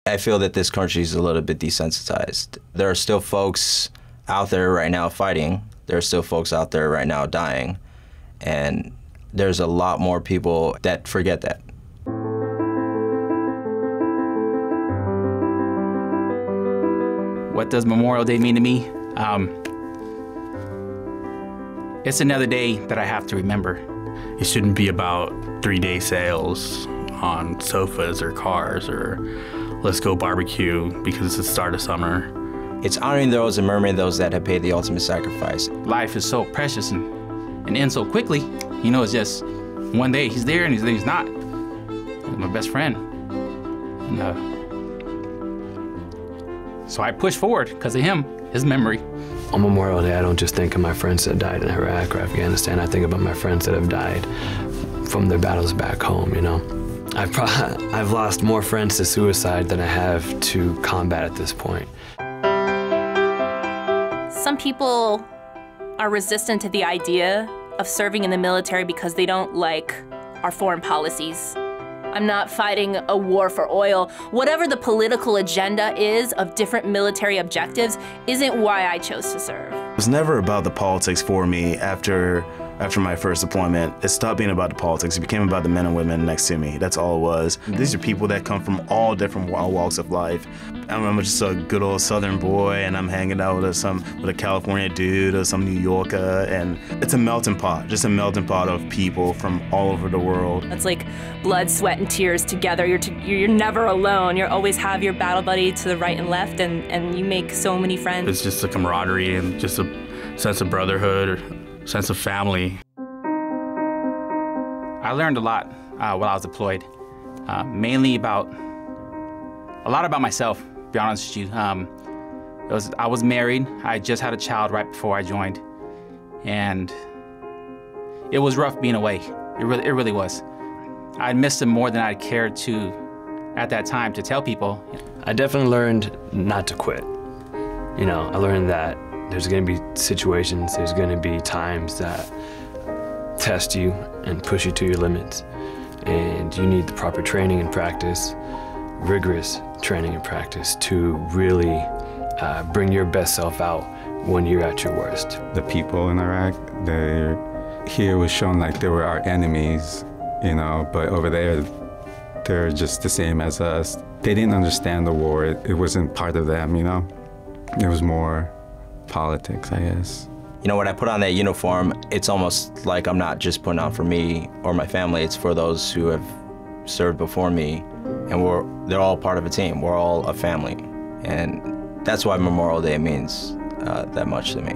I feel that this country is a little bit desensitized. There are still folks out there right now fighting. There are still folks out there right now dying. And there's a lot more people that forget that. What does Memorial Day mean to me? It's another day that I have to remember. It shouldn't be about 3-day sales on sofas or cars or let's go barbecue because it's the start of summer. It's honoring those and remembering those that have paid the ultimate sacrifice. Life is so precious and ends so quickly. You know, it's just one day he's there and he's not. He's my best friend. And, so I push forward because of him, his memory. On Memorial Day, I don't just think of my friends that died in Iraq or Afghanistan. I think about my friends that have died from their battles back home, you know. I've lost more friends to suicide than I have to combat at this point. Some people are resistant to the idea of serving in the military because they don't like our foreign policies. I'm not fighting a war for oil. Whatever the political agenda is of different military objectives isn't why I chose to serve. It was never about the politics for me after my first deployment. It stopped being about the politics. It became about the men and women next to me. That's all it was. These are people that come from all different walks of life. I'm just a good old Southern boy, and I'm hanging out with a California dude or some New Yorker, and it's a melting pot, just a melting pot of people from all over the world. It's like blood, sweat, and tears together. You're never alone. You always have your battle buddy to the right and left, and you make so many friends. It's just a camaraderie and just a sense of brotherhood or sense of family. I learned a lot while I was deployed, mainly a lot about myself, to be honest with you. I was married. I just had a child right before I joined, and it was rough being away. It really was. I missed him more than I cared to at that time to tell people. I definitely learned not to quit. You know, I learned that there's going to be situations, there's going to be times that test you and push you to your limits. And you need the proper training and practice, rigorous training and practice to really bring your best self out when you're at your worst. The people in Iraq, here was shown like they were our enemies, you know, but over there, they're just the same as us. They didn't understand the war. It wasn't part of them, you know? It was more politics, I guess. You know, when I put on that uniform, it's almost like I'm not just putting on for me or my family, it's for those who have served before me, and they're all part of a team. We're all a family, and that's why Memorial Day means that much to me.